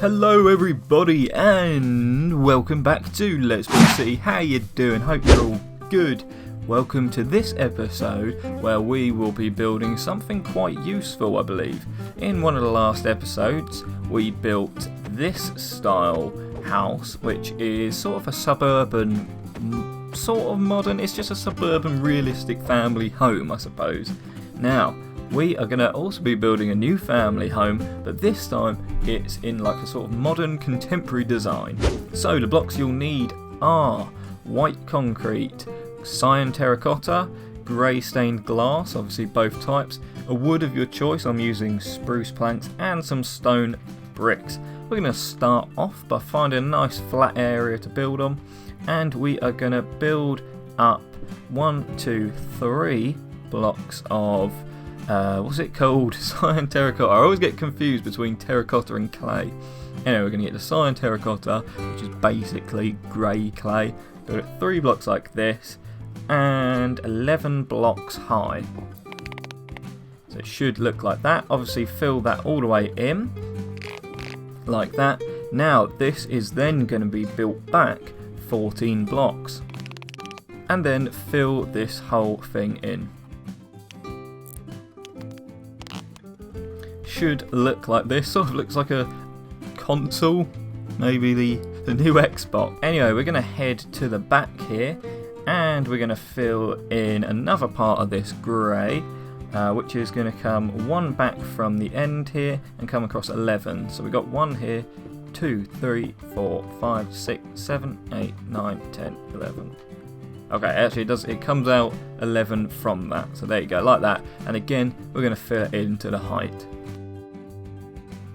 Hello everybody and welcome back to Let's Build City. How you doing? Hope you're all good. Welcome to this episode where we will be building something quite useful, I believe. In one of the last episodes we built this style house, which is sort of a suburban, sort of modern, it's just a suburban realistic family home, I suppose. Now, we are going to also be building a new family home, but this time it's in like a sort of modern contemporary design. So the blocks you'll need are white concrete, cyan terracotta, grey stained glass, obviously both types, a wood of your choice, I'm using spruce planks, and some stone bricks. We're going to start off by finding a nice flat area to build on, and we are going to build up 1, 2, 3 blocks of what's it called? Cyan terracotta. I always get confused between terracotta and clay. Anyway, we're going to get the cyan terracotta, which is basically grey clay. Build it 3 blocks like this, and 11 blocks high. So it should look like that. Obviously fill that all the way in, like that. Now this is then going to be built back 14 blocks. And then fill this whole thing in. Should look like this, sort of looks like a console, maybe the new Xbox. Anyway, we're going to head to the back here and we're going to fill in another part of this grey, which is going to come one back from the end here and come across 11. So we've got 1 here, 2, 3, 4, 5, 6, 7, 8, 9, 10, 11. Okay, actually it comes out 11 from that, so there you go, like that. And again, we're going to fill it into the height.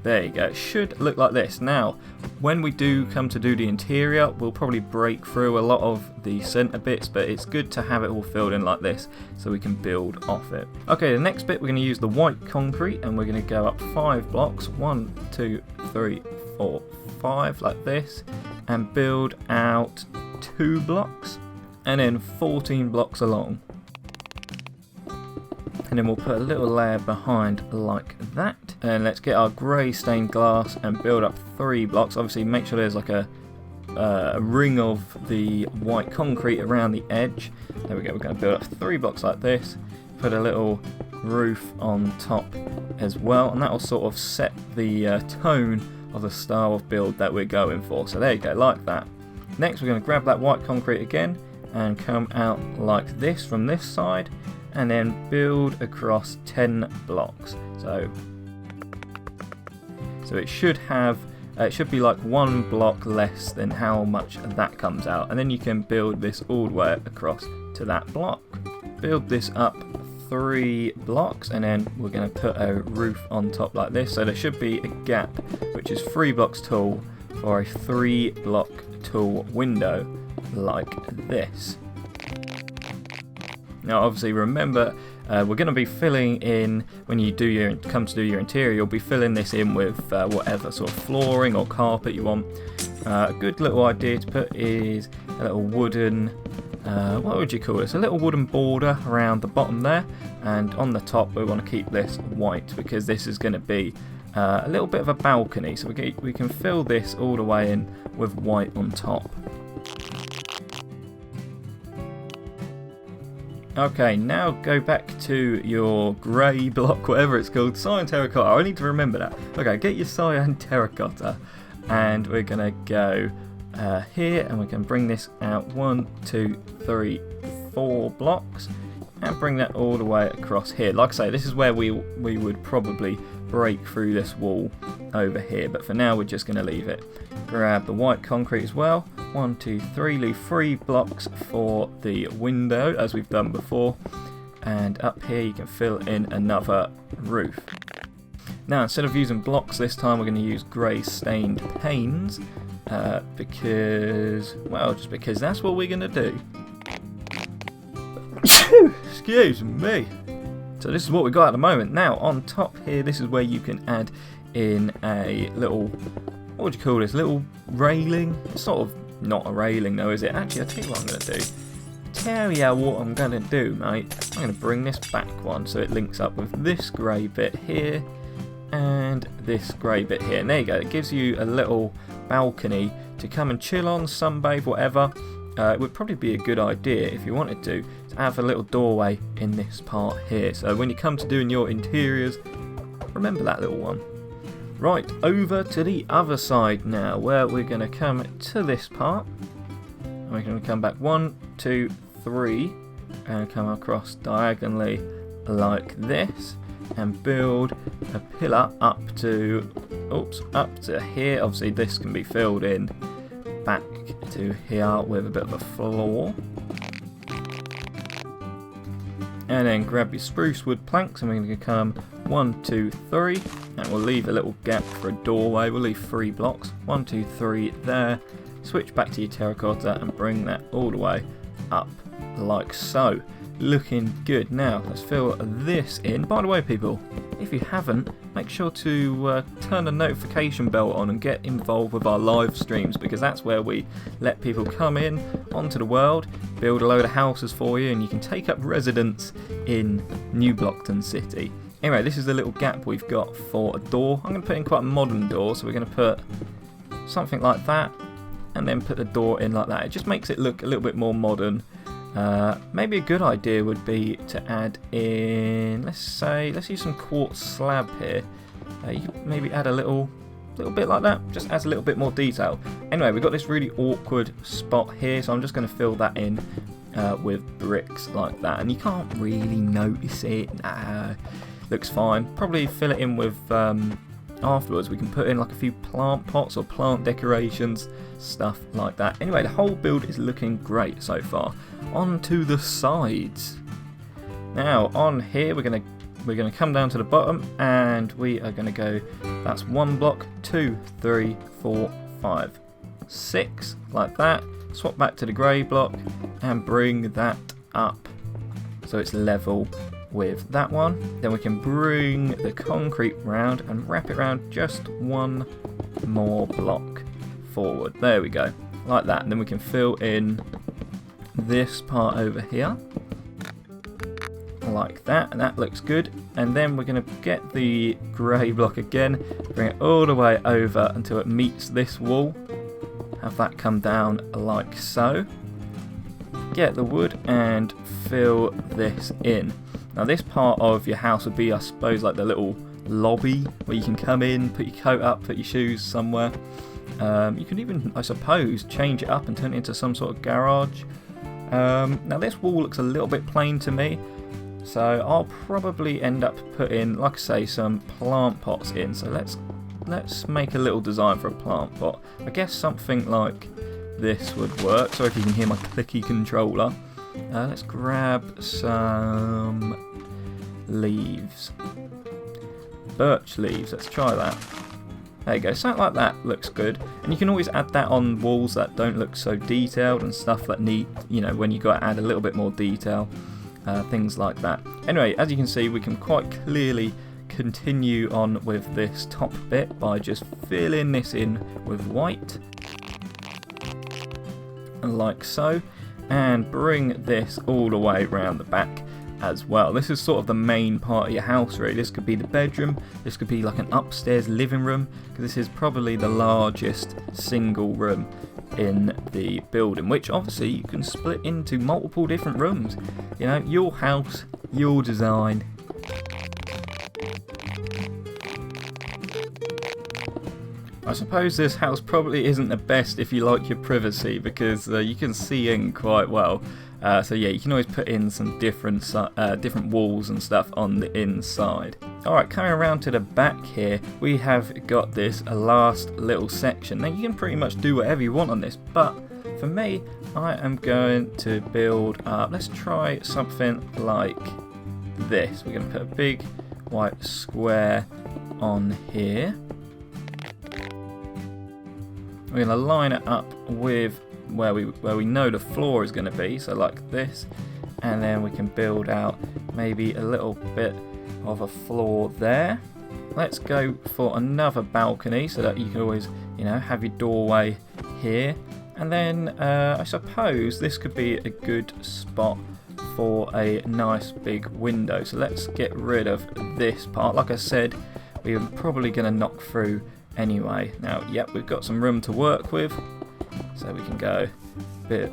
There you go, it should look like this. Now, when we do come to do the interior, we'll probably break through a lot of the centre bits, but it's good to have it all filled in like this so we can build off it. Okay, the next bit we're going to use the white concrete and we're going to go up 5 blocks, 1, 2, 3, 4, 5, like this, and build out 2 blocks, and then 14 blocks along. And then we'll put a little layer behind like that. And let's get our grey stained glass and build up 3 blocks. Obviously make sure there's like a ring of the white concrete around the edge. There we go, we're going to build up 3 blocks like this. Put a little roof on top as well. And that will sort of set the tone of the style of build that we're going for. So there you go, like that. Next we're going to grab that white concrete again and come out like this from this side. And then build across 10 blocks. So it should have, it should be like 1 block less than how much that comes out. And then you can build this all the way across to that block. Build this up 3 blocks and then we're going to put a roof on top like this. So there should be a gap which is 3 blocks tall for a 3 block tall window like this. Now obviously remember, we're going to be filling in, when you come to do your interior, you'll be filling this in with whatever sort of flooring or carpet you want. A good little idea to put is a little wooden, what would you call this? A little wooden border around the bottom there, and on the top we want to keep this white because this is going to be a little bit of a balcony, so we can fill this all the way in with white on top. Okay, now go back to your grey block, whatever it's called, cyan terracotta. I need to remember that. Okay, get your cyan terracotta, and we're going to go here, and we can bring this out 1, 2, 3, 4 blocks, and bring that all the way across here. Like I say, this is where we would probably break through this wall over here, but for now we're just going to leave it. Grab the white concrete as well. 1, 2, 3, leave 3 blocks for the window as we've done before, and up here you can fill in another roof. Now instead of using blocks this time we're going to use grey stained panes because that's what we're going to do. Excuse me. So this is what we've got at the moment. Now on top here, this is where you can add in a little, what would you call this, little railing? It's sort of not a railing though, is it? Actually, I'll tell you what I'm going to do. Tell you what I'm going to do, mate. I'm going to bring this back one so it links up with this grey bit here. and this grey bit here. And there you go, it gives you a little balcony to come and chill on, sunbathe, whatever. It would probably be a good idea if you wanted to have a little doorway in this part here. So when you come to doing your interiors, remember that little one. Right, over to the other side now, where we're going to come to this part. We're going to come back 1, 2, 3, and come across diagonally like this, and build a pillar up to here. Obviously this can be filled in back to here with a bit of a floor. And then grab your spruce wood planks, and we're going to come 1, 2, 3, and we'll leave a little gap for a doorway. We'll leave 3 blocks, 1, 2, 3 there. Switch back to your terracotta and bring that all the way up like so. Looking good. Now let's fill this in. By the way, people, if you haven't, make sure to turn the notification bell on and get involved with our live streams, because that's where we let people come in onto the world, build a load of houses for you, and you can take up residence in New Blockton City. Anyway, this is the little gap we've got for a door. I'm going to put in quite a modern door, so we're going to put something like that, and then put the door in like that. It just makes it look a little bit more modern. Maybe a good idea would be to add in, let's use some quartz slab here. You could maybe add a little bit like that, just adds a little bit more detail. Anyway, we've got this really awkward spot here, so I'm just going to fill that in with bricks like that, and you can't really notice it. Looks fine. Probably fill it in with afterwards. We can put in like a few plant pots or plant decorations, stuff like that. Anyway, the whole build is looking great so far. On to the sides. Now on here we're gonna come down to the bottom, and we are gonna go, that's 1 block, 2, 3, 4, 5, 6 like that. Swap back to the grey block and bring that up so it's level with that one. Then we can bring the concrete round and wrap it around just 1 more block forward. There we go, like that. And then we can fill in this part over here like that, and that looks good. And then we're going to get the grey block again, bring it all the way over until it meets this wall. Have that come down like so. Get the wood and fill this in. Now this part of your house would be, I suppose, like the little lobby where you can come in, put your coat up, put your shoes somewhere. You can even, I suppose, change it up and turn it into some sort of garage. Now this wall looks a little bit plain to me, so I'll probably end up putting, like I say, some plant pots in. So let's make a little design for a plant pot. I guess something like this would work. Sorry if you can hear my clicky controller. Let's grab some leaves. Birch leaves, let's try that. There you go, something like that looks good. And you can always add that on walls that don't look so detailed, and stuff that need, you know, when you got to add a little bit more detail, things like that. Anyway, as you can see, we can quite clearly continue on with this top bit by just filling this in with white, like so, and bring this all the way around the back as well. This is sort of the main part of your house, really. This could be the bedroom, this could be like an upstairs living room, because this is probably the largest single room in the building, which obviously you can split into multiple different rooms. You know, your house, your design. I suppose this house probably isn't the best if you like your privacy, because you can see in quite well. So yeah, you can always put in some different walls and stuff on the inside. Alright, coming around to the back here, we have got this last little section. Now you can pretty much do whatever you want on this, but for me, I am going to build up, let's try something like this. We're going to put a big white square on here. We're going to line it up with where we know the floor is going to be, so like this, and then we can build out maybe a little bit of a floor there. Let's go for another balcony so that you can always, you know, have your doorway here, and then I suppose this could be a good spot for a nice big window. So let's get rid of this part. Like I said, we're probably going to knock through anyway. Now, yep, we've got some room to work with, so we can go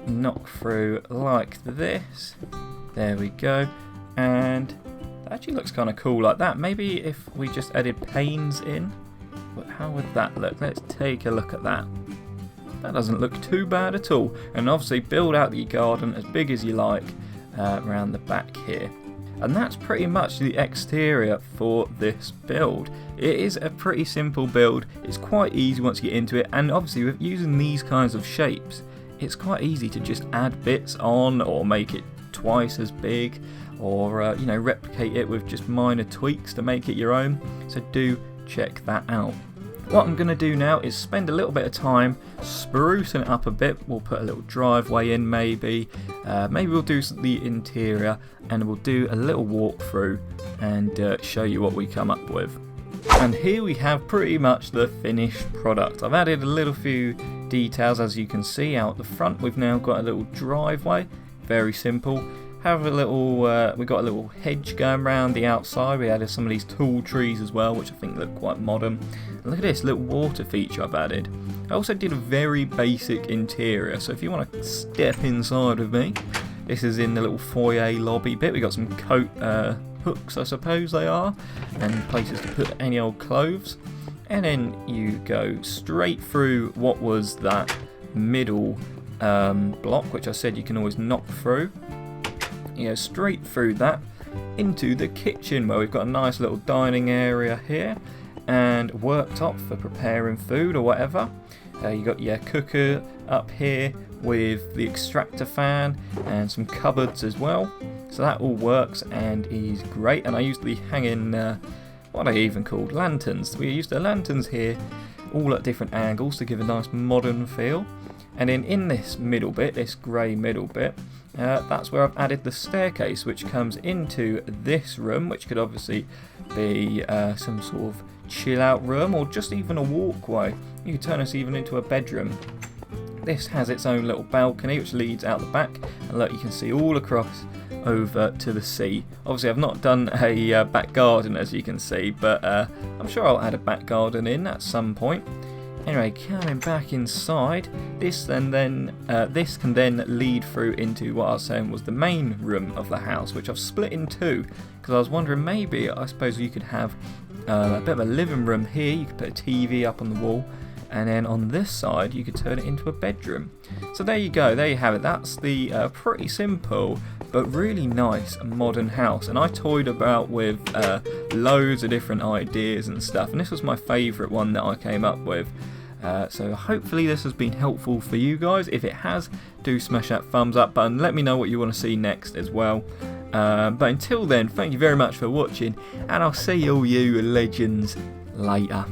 knock through like this. There we go, and that actually looks kind of cool like that. Maybe if we just added panes in, but how would that look? Let's take a look at that. That doesn't look too bad at all. And obviously build out the garden as big as you like around the back here. And that's pretty much the exterior for this build. It is a pretty simple build. It's quite easy once you get into it, and obviously with using these kinds of shapes, it's quite easy to just add bits on or make it twice as big, or you know, replicate it with just minor tweaks to make it your own. So do check that out. What I'm going to do now is spend a little bit of time sprucing it up a bit. We'll put a little driveway in maybe. Maybe we'll do the interior, and we'll do a little walkthrough and show you what we come up with. And here we have pretty much the finished product. I've added a little few details, as you can see out the front. We've now got a little driveway, very simple. Have a little, we got a little hedge going around the outside. We added some of these tall trees as well, which I think look quite modern. And look at this little water feature I've added. I also did a very basic interior, so if you want to step inside with me, this is in the little foyer lobby bit. We got some coat hooks, I suppose they are, and places to put any old clothes. And then you go straight through what was that middle block, which I said you can always knock through. You go straight through that into the kitchen, where we've got a nice little dining area here and worktop for preparing food or whatever. You got your cooker up here with the extractor fan and some cupboards as well. So that all works and is great. And I used the hanging, what are they even called? Lanterns. We used the lanterns here, all at different angles to give a nice modern feel. And then in this middle bit, this grey middle bit, that's where I've added the staircase, which comes into this room, which could obviously be some sort of chill out room, or just even a walkway. You could turn this even into a bedroom. This has its own little balcony which leads out the back, and look, you can see all across over to the sea. Obviously I've not done a back garden, as you can see, but I'm sure I'll add a back garden in at some point. Anyway, coming back inside, this can then lead through into what I was saying was the main room of the house, which I've split in two, because I was wondering maybe, I suppose you could have a bit of a living room here. You could put a TV up on the wall, and then on this side you could turn it into a bedroom. So there you go, there you have it. That's the pretty simple but really nice modern house, and I toyed about with loads of different ideas and stuff, and this was my favourite one that I came up with. So hopefully this has been helpful for you guys. If it has, do smash that thumbs up button. Let me know what you want to see next as well. But until then, thank you very much for watching, and I'll see all you legends later.